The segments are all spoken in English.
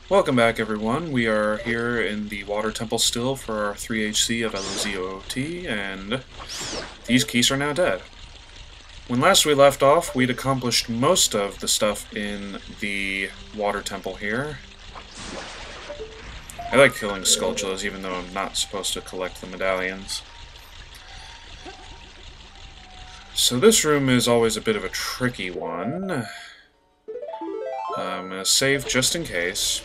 Welcome back, everyone. We are here in the Water Temple still for our 3HC of LoZ OoT, and these keys are now dead. When last we left off, we'd accomplished most of the stuff in the Water Temple here. I like killing Skulltulas, even though I'm not supposed to collect the medallions. So this room is always a bit of a tricky one. I'm going to save just in case.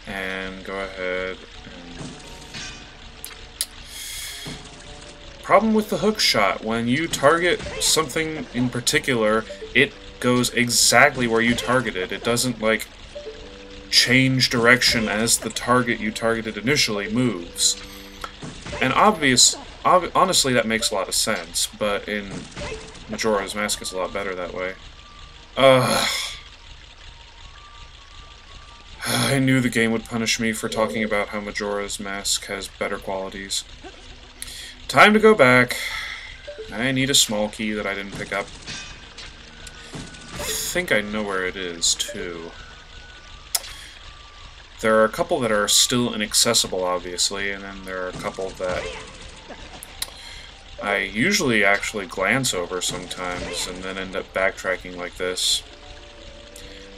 And go ahead and... Problem with the hook shot, when you target something in particular, it goes exactly where you targeted. It doesn't, like, change direction as the target you targeted initially moves. And honestly, that makes a lot of sense, but in Majora's Mask it's a lot better that way. I knew the game would punish me for talking about how Majora's Mask has better qualities. Time to go back. I need a small key that I didn't pick up. I think I know where it is, too. There are a couple that are still inaccessible, obviously, and then there are a couple that I usually actually glance over sometimes, and then end up backtracking like this.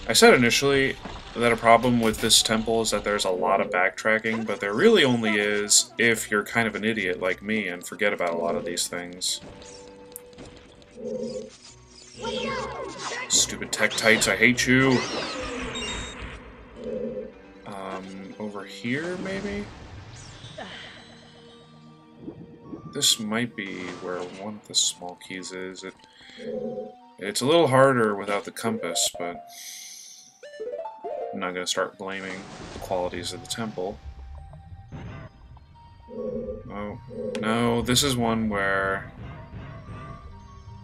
I said initially that a problem with this temple is that there's a lot of backtracking, but there really only is if you're kind of an idiot like me and forget about a lot of these things. Stupid Tektites, I hate you! Over here, maybe? This might be where one of the small keys is. It's a little harder without the compass, but I'm not going to start blaming the qualities of the temple. Oh, no, this is one where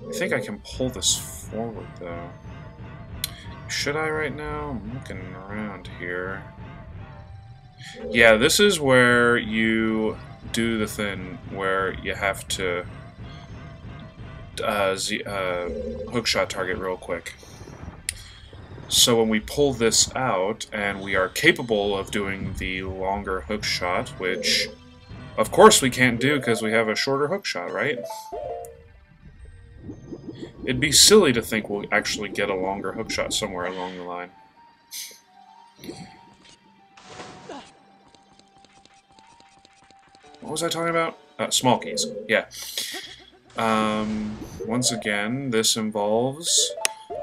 I think I can pull this forward, though. Should I right now? I'm looking around here. Yeah, this is where you do the thing where you have to hookshot target real quick. So when we pull this out, and we are capable of doing the longer hookshot, which, of course, we can't do because we have a shorter hookshot, right? It'd be silly to think we'll actually get a longer hookshot somewhere along the line. What was I talking about? Small keys. Yeah. Once again, this involves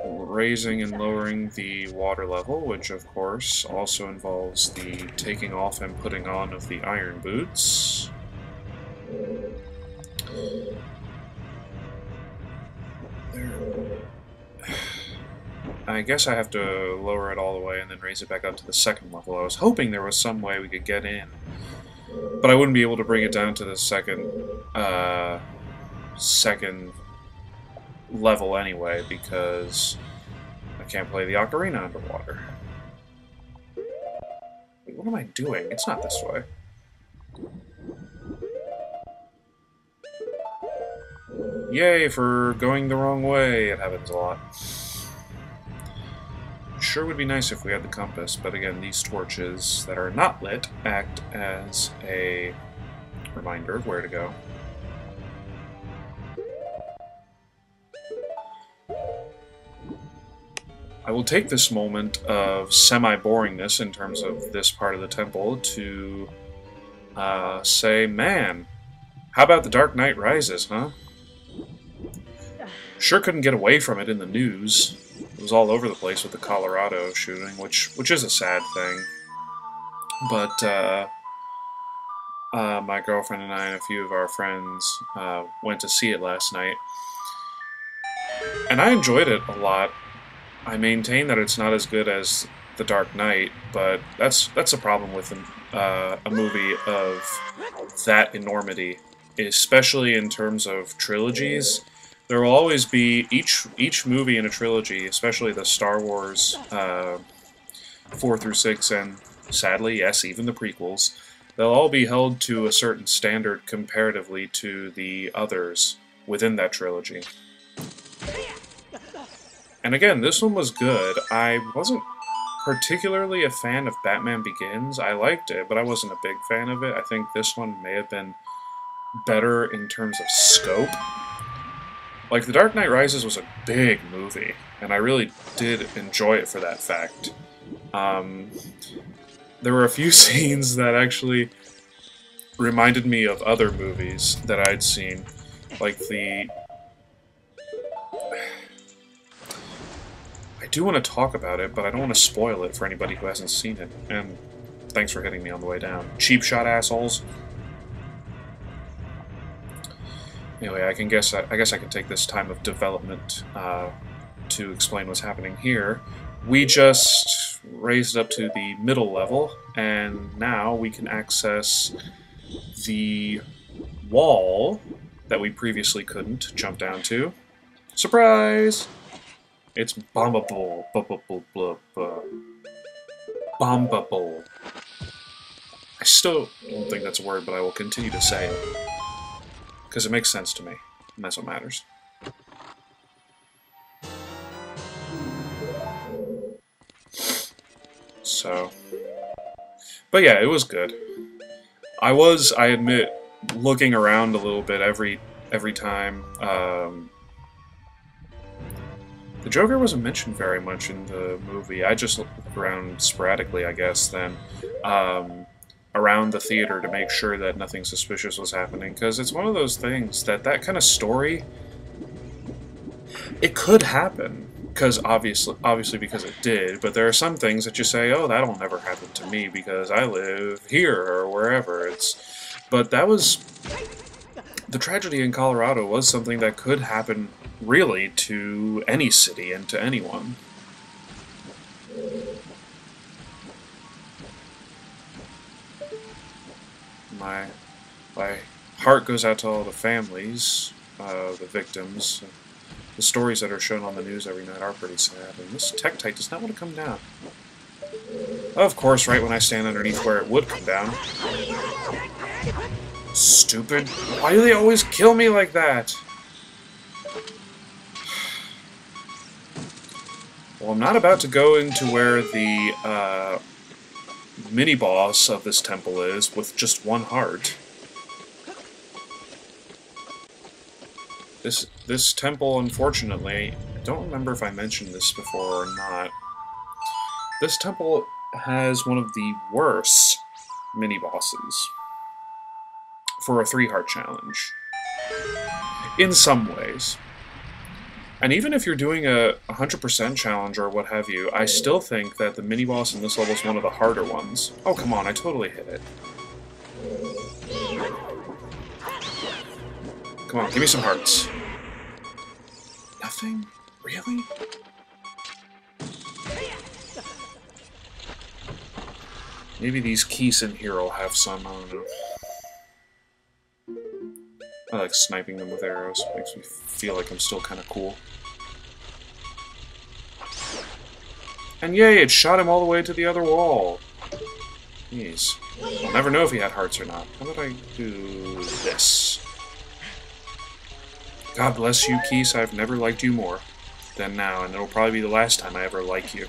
raising and lowering the water level, which of course also involves the taking off and putting on of the iron boots. I guess I have to lower it all the way and then raise it back up to the second level. I was hoping there was some way we could get in, but I wouldn't be able to bring it down to the second level anyway, because I can't play the ocarina underwater. Wait, what am I doing? It's not this way. Yay for going the wrong way. It happens a lot. Sure would be nice if we had the compass, but again, these torches that are not lit act as a reminder of where to go. I will take this moment of semi-boringness in terms of this part of the temple to say, man, how about the Dark Knight Rises, huh? Sure couldn't get away from it in the news. It was all over the place with the Colorado shooting, which is a sad thing. But my girlfriend and I and a few of our friends went to see it last night, and I enjoyed it a lot. I maintain that it's not as good as The Dark Knight, but that's a problem with a movie of that enormity, especially in terms of trilogies. There will always be each movie in a trilogy, especially the Star Wars 4 through 6, and sadly, yes, even the prequels. They'll all be held to a certain standard comparatively to the others within that trilogy. And again, this one was good. I wasn't particularly a fan of Batman Begins. I liked it, but I wasn't a big fan of it. I think this one may have been better in terms of scope. Like, The Dark Knight Rises was a big movie, and I really did enjoy it for that fact. There were a few scenes that actually reminded me of other movies that I'd seen. Like I do want to talk about it, but I don't want to spoil it for anybody who hasn't seen it. And thanks for hitting me on the way down. Cheap shot assholes. Anyway, I guess I can take this time of development to explain what's happening here. We just raised it up to the middle level, and now we can access the wall that we previously couldn't jump down to. Surprise! It's bombable. Bombable. I still don't think that's a word, but I will continue to say it. Because it makes sense to me, and that's what matters. So... But yeah, it was good. I admit, looking around a little bit every time. The Joker wasn't mentioned very much in the movie. I just looked around sporadically, I guess, then. Around the theater to make sure that nothing suspicious was happening, because it's one of those things that kind of story, it could happen, because obviously because it did, but there are some things that you say, oh, that'll never happen to me because I live here or wherever. But that was, the tragedy in Colorado was something that could happen really to any city and to anyone. My heart goes out to all the families, the victims. The stories that are shown on the news every night are pretty sad, and this Tektite does not want to come down. Of course, right when I stand underneath where it would come down. Stupid. Why do they always kill me like that? Well, I'm not about to go into where the, mini-boss of this temple is with just one heart. This temple, unfortunately, I don't remember if I mentioned this before or not. This temple has one of the worst mini-bosses for a 3-heart challenge. In some ways. And even if you're doing a 100% challenge or what have you, I still think that the mini-boss in this level is one of the harder ones. Oh, come on, I totally hit it. Come on, give me some hearts. Nothing? Really? Maybe these keys in here will have some, I don't know. I like sniping them with arrows. Makes me feel like I'm still kind of cool. And yay, it shot him all the way to the other wall. Jeez. I'll never know if he had hearts or not. How about I do this? God bless you, Keese. I've never liked you more than now, and it'll probably be the last time I ever like you.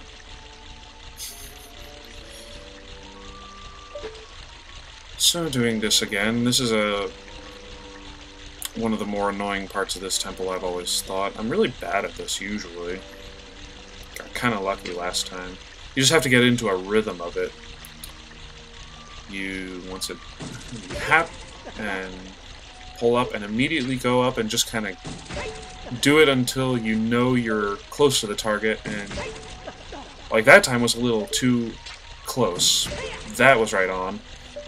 So, doing this again. This is one of the more annoying parts of this temple, I've always thought. I'm really bad at this, usually. Got kind of lucky last time. You just have to get into a rhythm of it. Once you hap, and pull up, and immediately go up, and just kind of do it until you know you're close to the target, and... Like, that time was a little too close. That was right on.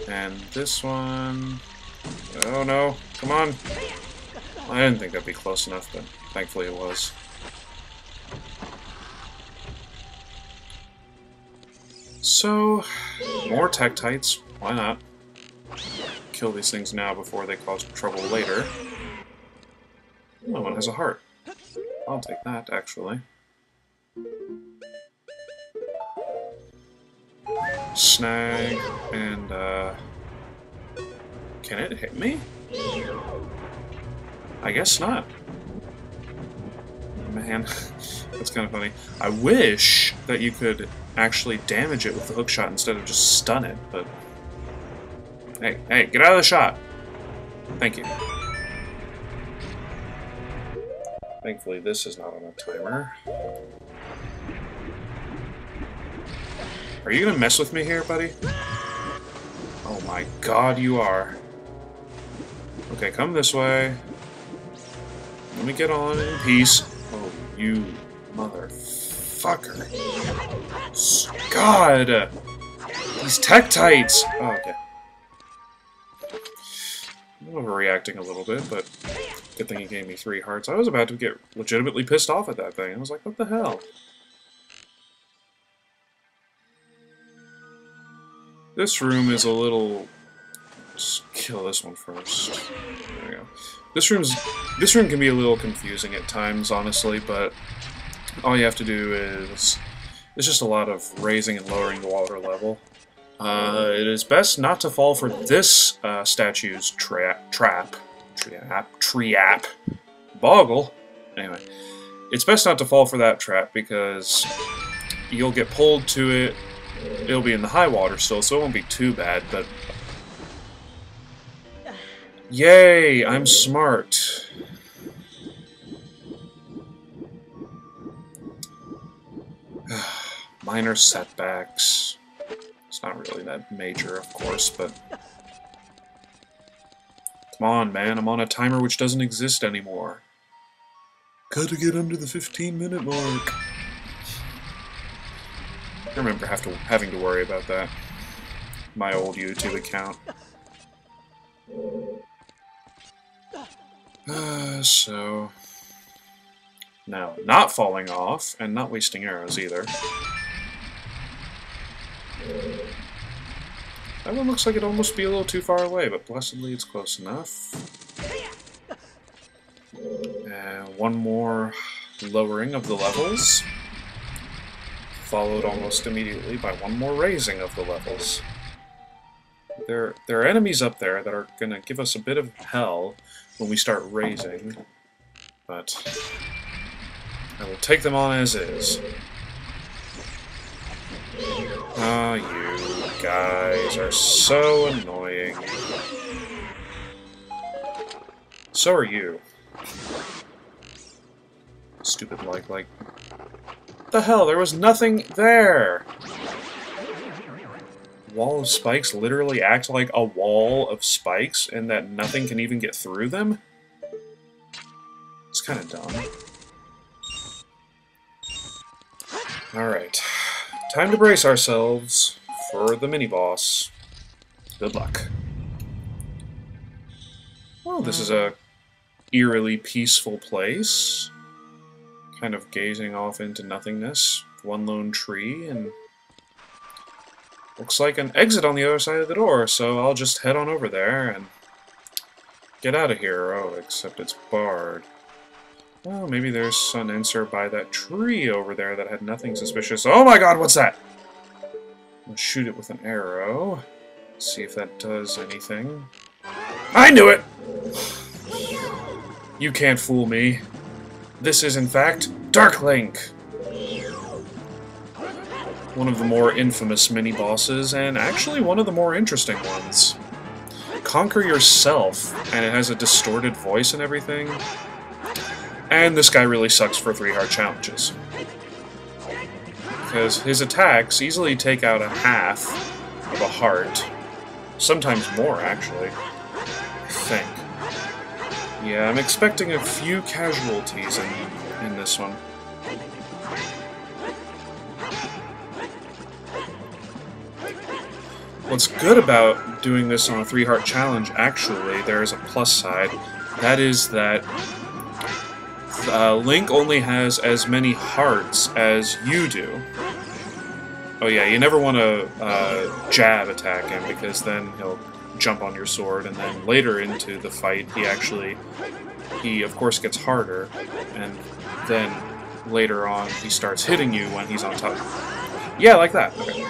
And this one... Oh no, come on! I didn't think that'd be close enough, but thankfully it was. So, more Tektites, why not? Kill these things now before they cause trouble later. Oh, one has a heart. I'll take that, actually. Snag, and, can it hit me? I guess not. man. That's kind of funny. I wish that you could actually damage it with the hookshot instead of just stun it, but... Hey, hey, get out of the shot! Thank you. Thankfully, this is not on a timer. Are you gonna mess with me here, buddy? Oh my god, you are. Okay, come this way. Let me get on in peace. Oh, you motherfucker. God! These Tektites! Oh, okay. I'm overreacting a little bit, but good thing he gave me 3 hearts. I was about to get legitimately pissed off at that thing. I was like, what the hell? This room is a little... Let's kill this one first. There we go. This room can be a little confusing at times, honestly, but all you have to do is... It's just a lot of raising and lowering the water level. It is best not to fall for this statue's trap. Boggle. Anyway, it's best not to fall for that trap because you'll get pulled to it. It'll be in the high water still, so it won't be too bad, but... Yay! I'm smart. Minor setbacks. It's not really that major, of course, but... Come on, man, I'm on a timer which doesn't exist anymore. Gotta get under the 15-minute mark. I remember having to worry about that. My old YouTube account. So... Now, not falling off, and not wasting arrows either. That one looks like it'd almost be a little too far away, but blessedly it's close enough. And one more lowering of the levels, followed almost immediately by one more raising of the levels. There are enemies up there that are gonna give us a bit of hell when we start raising, but I will take them on as is. Ah, you guys are so annoying. So are you. Stupid like. The hell, there was nothing there! Wall of spikes literally act like a wall of spikes, and that nothing can even get through them? It's kind of dumb. Alright. Time to brace ourselves for the mini-boss. Good luck. Well, this is a eerily peaceful place. Kind of gazing off into nothingness. One lone tree, and... looks like an exit on the other side of the door, so I'll just head on over there and get out of here. Oh, except it's barred. Well, maybe there's an answer by that tree over there that had nothing suspicious. Oh my god, what's that? I'll shoot it with an arrow. See if that does anything. I knew it! You can't fool me. This is, in fact, Dark Link! One of the more infamous mini-bosses, and actually one of the more interesting ones. Conquer yourself, and it has a distorted voice and everything. And this guy really sucks for 3-heart challenges. Because his attacks easily take out a half of a heart. Sometimes more, actually. I think. Yeah, I'm expecting a few casualties in this one. What's good about doing this on a 3-heart challenge, actually, there is a plus side. That is that Link only has as many hearts as you do. Oh yeah, you never want to jab attack him, because then he'll jump on your sword, and then later into the fight, he of course gets harder, and then later on he starts hitting you when he's on top. Yeah, like that. Okay.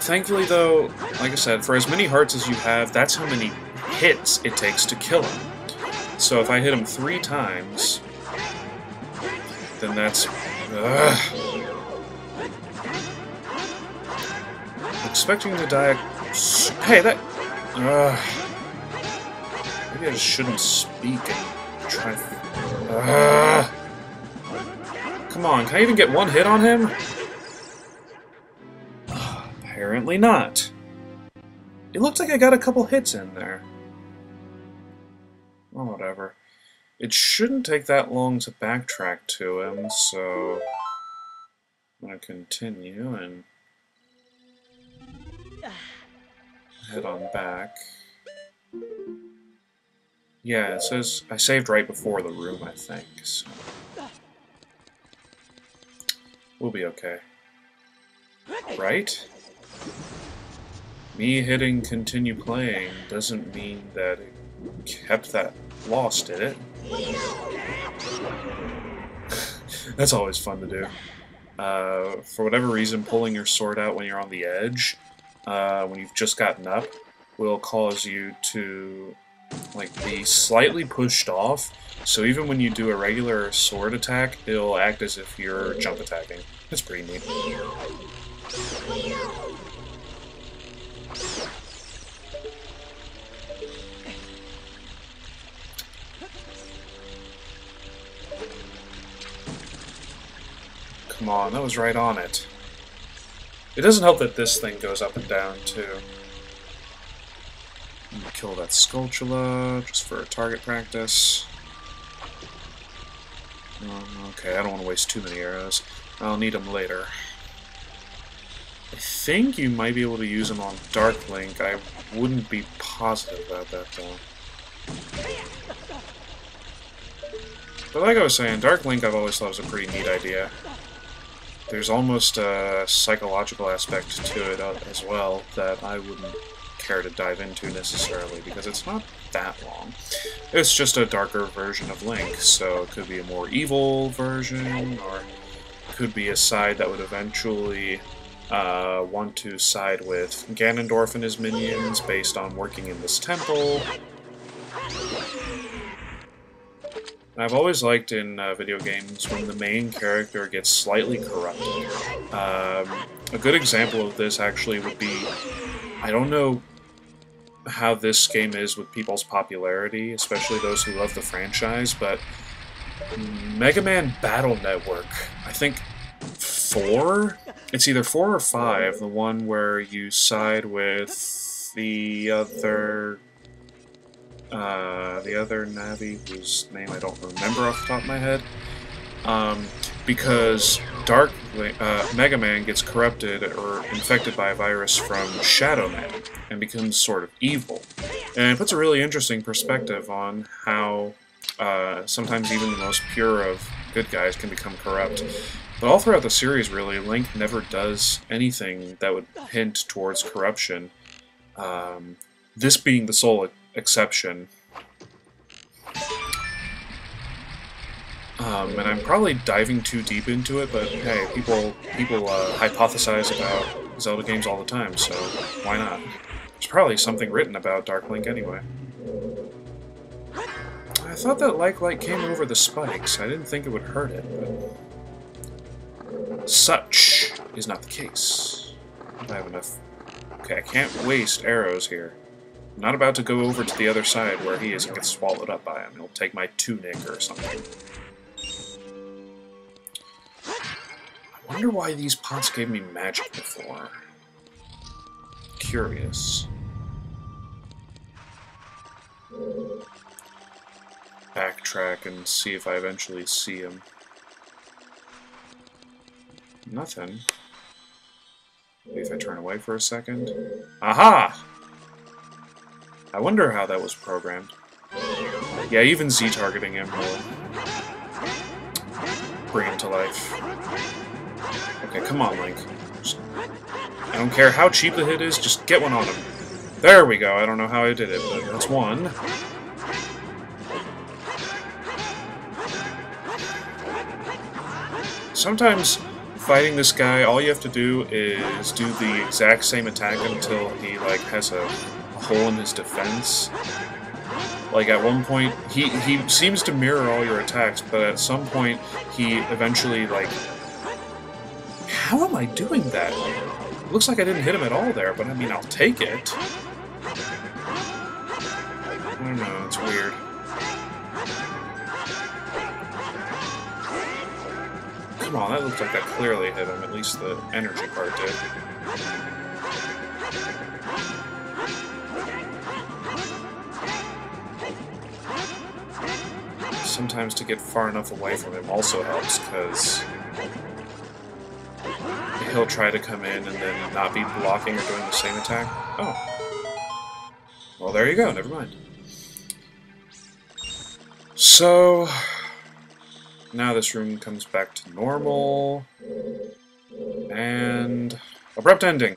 Thankfully, though, like I said, for as many hearts as you have, that's how many hits it takes to kill him. So if I hit him 3 times, then that's... Ugh. Expecting to die... Hey, that... Maybe I just shouldn't speak and try... Come on, can I even get one hit on him? Apparently not. It looks like I got a couple hits in there. Well, whatever. It shouldn't take that long to backtrack to him, so... I'm gonna continue and... head on back. Yeah, it says I saved right before the room, I think, so... We'll be okay. Right? Me hitting continue playing doesn't mean that it kept that loss, did it? That's always fun to do. For whatever reason, pulling your sword out when you're on the edge, when you've just gotten up, will cause you to like be slightly pushed off, so even when you do a regular sword attack, it'll act as if you're jump attacking. It's pretty neat. Come on, that was right on it. It doesn't help that this thing goes up and down, too. I'm gonna kill that Skulltula, just for target practice. Okay, I don't want to waste too many arrows. I'll need them later. I think you might be able to use them on Dark Link. I wouldn't be positive about that, though. But like I was saying, Dark Link I've always thought was a pretty neat idea. There's almost a psychological aspect to it as well that I wouldn't care to dive into necessarily, because it's not that long. It's just a darker version of Link, so it could be a more evil version, or it could be a side that would eventually want to side with Ganondorf and his minions based on working in this temple. I've always liked in video games when the main character gets slightly corrupted. A good example of this actually would be, I don't know how this game is with people's popularity, especially those who love the franchise, but Mega Man Battle Network, I think 4? It's either 4 or 5, the one where you side with the other Navi, whose name I don't remember off the top of my head, because Mega Man gets corrupted or infected by a virus from Shadow Man and becomes sort of evil. And it puts a really interesting perspective on how sometimes even the most pure of good guys can become corrupt. But all throughout the series, really, Link never does anything that would hint towards corruption. This being the sole exception. And I'm probably diving too deep into it, but hey, people hypothesize about Zelda games all the time, so why not? There's probably something written about Dark Link anyway. I thought that like light came over the spikes. I didn't think it would hurt it, but such is not the case. I have enough. Okay, I can't waste arrows here. I'm not about to go over to the other side where he is and get swallowed up by him. He'll take my tunic or something. I wonder why these pots gave me magic before. Curious. Backtrack and see if I eventually see him. Nothing. Maybe if I turn away for a second. Aha! I wonder how that was programmed. Yeah, even Z-targeting him will bring him to life. Okay, come on, Link. I don't care how cheap the hit is, just get one on him. There we go. I don't know how I did it, but that's one. Sometimes fighting this guy, all you have to do is do the exact same attack until he, like, has a hole in his defense. Like, at one point, he seems to mirror all your attacks, but at some point, he eventually, like... How am I doing that? It looks like I didn't hit him at all there, but I mean, I'll take it. I don't know, it's weird. Come on, that looks like that clearly hit him, at least the energy part did. Sometimes to get far enough away from him also helps, because he'll try to come in and then not be blocking or doing the same attack. Oh. Well, there you go, never mind. So, now this room comes back to normal, and abrupt ending.